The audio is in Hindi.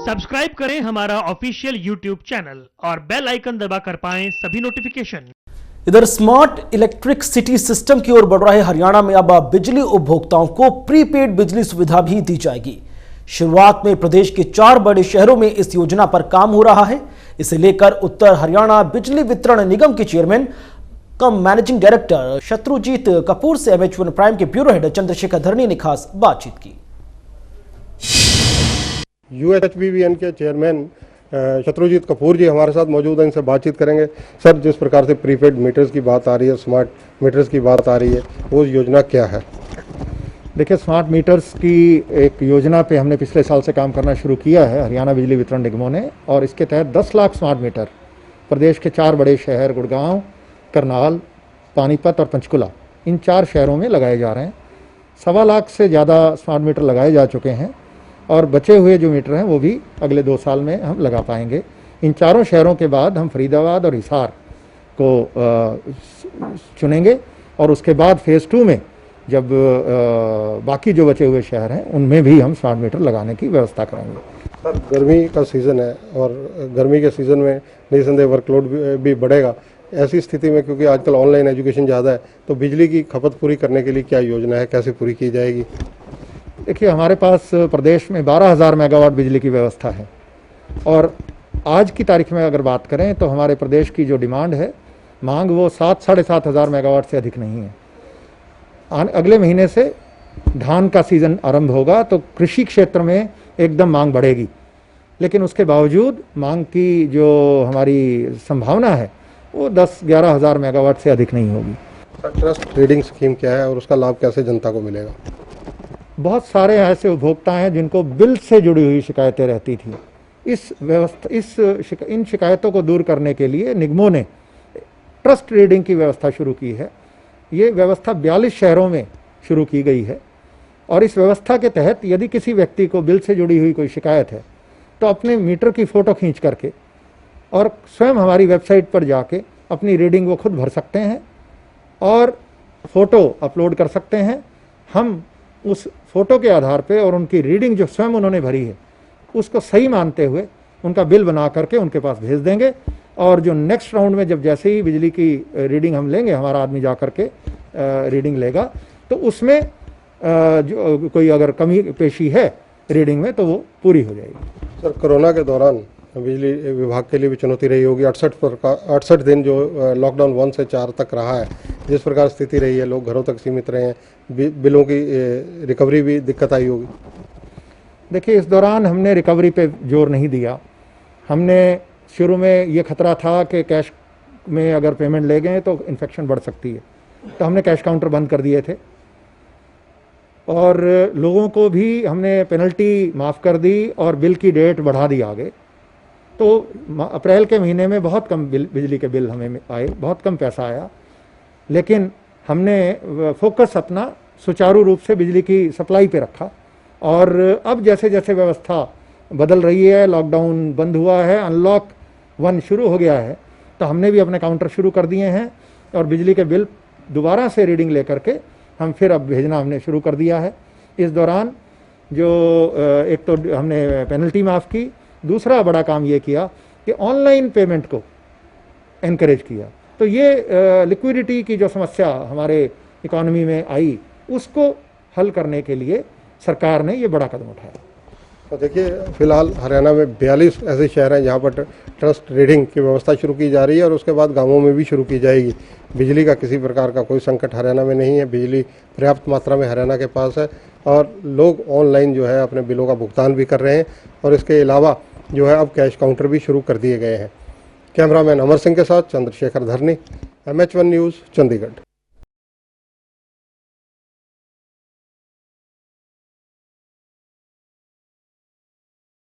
सब्सक्राइब करें हमारा ऑफिशियल यूट्यूब चैनल और बेल आइकन दबाकर पाएं सभी नोटिफिकेशन। इधर स्मार्ट इलेक्ट्रिक सिटी सिस्टम की ओर बढ़ रहे हरियाणा में अब बिजली उपभोक्ताओं को प्रीपेड बिजली सुविधा भी दी जाएगी। शुरुआत में प्रदेश के 4 बड़े शहरों में इस योजना पर काम हो रहा है। इसे लेकर उत्तर हरियाणा बिजली वितरण निगम के chairman cum managing director Shatrujeet Kapoor से MH1 प्राइम के ब्यूरो हेड चंद्रशेखर धरनी ने खास बातचीत की। UHBVN के चेयरमैन शत्रुजीत कपूर जी हमारे साथ मौजूद हैं, इनसे बातचीत करेंगे। सर, जिस प्रकार से प्रीपेड मीटर्स की बात आ रही है, स्मार्ट मीटर्स की बात आ रही है, वो योजना क्या है? देखिए, स्मार्ट मीटर्स की एक योजना पे हमने पिछले साल से काम करना शुरू किया है हरियाणा बिजली वितरण निगमों ने, और इसके तहत 10 लाख स्मार्ट मीटर प्रदेश के 4 बड़े शहर गुड़गांव, करनाल, पानीपत और पंचकुला, इन 4 शहरों में लगाए जा रहे हैं। 1.25 लाख से ज़्यादा स्मार्ट मीटर लगाए जा चुके हैं और बचे हुए जो मीटर हैं वो भी अगले 2 साल में हम लगा पाएंगे। इन 4 शहरों के बाद हम फरीदाबाद और हिसार को चुनेंगे और उसके बाद फेज़ 2 में जब बाकी जो बचे हुए शहर हैं उनमें भी हम स्मार्ट मीटर लगाने की व्यवस्था करेंगे। सर, गर्मी का सीज़न है और गर्मी के सीज़न में निसंदेह वर्कलोड भी बढ़ेगा। ऐसी स्थिति में क्योंकि आजकल ऑनलाइन एजुकेशन ज़्यादा है, तो बिजली की खपत पूरी करने के लिए क्या योजना है, कैसे पूरी की जाएगी? देखिए, हमारे पास प्रदेश में 12,000 मेगावाट बिजली की व्यवस्था है और आज की तारीख में अगर बात करें तो हमारे प्रदेश की जो डिमांड है, मांग, वो 7-7.5 हज़ार मेगावाट से अधिक नहीं है। अगले महीने से धान का सीज़न आरंभ होगा तो कृषि क्षेत्र में एकदम मांग बढ़ेगी, लेकिन उसके बावजूद मांग की जो हमारी संभावना है वो 10-11 हज़ार मेगावाट से अधिक नहीं होगी। ट्रस्ट रीडिंग स्कीम क्या है और उसका लाभ कैसे जनता को मिलेगा? बहुत सारे ऐसे उपभोक्ता हैं जिनको बिल से जुड़ी हुई शिकायतें रहती थी। इन शिकायतों को दूर करने के लिए निगमों ने ट्रस्ट रीडिंग की व्यवस्था शुरू की है। ये व्यवस्था 42 शहरों में शुरू की गई है और इस व्यवस्था के तहत यदि किसी व्यक्ति को बिल से जुड़ी हुई कोई शिकायत है तो अपने मीटर की फ़ोटो खींच करके और स्वयं हमारी वेबसाइट पर जाके अपनी रीडिंग वो खुद भर सकते हैं और फ़ोटो अपलोड कर सकते हैं। हम उस फोटो के आधार पे और उनकी रीडिंग जो स्वयं उन्होंने भरी है उसको सही मानते हुए उनका बिल बना करके उनके पास भेज देंगे और जो नेक्स्ट राउंड में जब जैसे ही बिजली की रीडिंग हम लेंगे, हमारा आदमी जा करके रीडिंग लेगा, तो उसमें जो कोई अगर कमी पेशी है रीडिंग में तो वो पूरी हो जाएगी। सर, कोरोना के दौरान बिजली विभाग के लिए भी चुनौती रही होगी। 68 दिन जो लॉकडाउन 1 से 4 तक रहा है, जिस प्रकार स्थिति रही है, लोग घरों तक सीमित रहे हैं, बिलों की रिकवरी भी दिक्कत आई होगी। देखिए, इस दौरान हमने रिकवरी पे जोर नहीं दिया। हमने शुरू में ये खतरा था कि कैश में अगर पेमेंट ले गए तो इन्फेक्शन बढ़ सकती है, तो हमने कैश काउंटर बंद कर दिए थे और लोगों को भी हमने पेनल्टी माफ़ कर दी और बिल की डेट बढ़ा दी आगे। तो अप्रैल के महीने में बहुत कम बिजली के बिल हमें आए, बहुत कम पैसा आया, लेकिन हमने फोकस अपना सुचारू रूप से बिजली की सप्लाई पे रखा और अब जैसे जैसे व्यवस्था बदल रही है, लॉकडाउन बंद हुआ है, अनलॉक 1 शुरू हो गया है, तो हमने भी अपने काउंटर शुरू कर दिए हैं और बिजली के बिल दोबारा से रीडिंग लेकर के हम फिर अब भेजना हमने शुरू कर दिया है। इस दौरान जो एक तो हमने पेनल्टी माफ़ की, दूसरा बड़ा काम ये किया कि ऑनलाइन पेमेंट को एनकरेज किया। तो ये लिक्विडिटी की जो समस्या हमारे इकोनॉमी में आई उसको हल करने के लिए सरकार ने ये बड़ा कदम उठाया। तो देखिए, फिलहाल हरियाणा में 42 ऐसे शहर हैं जहाँ पर ट्रस्ट रीडिंग की व्यवस्था शुरू की जा रही है और उसके बाद गांवों में भी शुरू की जाएगी। बिजली का किसी प्रकार का कोई संकट हरियाणा में नहीं है, बिजली पर्याप्त मात्रा में हरियाणा के पास है और लोग ऑनलाइन जो है अपने बिलों का भुगतान भी कर रहे हैं और इसके अलावा जो है अब कैश काउंटर भी शुरू कर दिए गए हैं। कैमरामैन अमर सिंह के साथ चंद्रशेखर धरनी, MH1 न्यूज़, चंडीगढ़।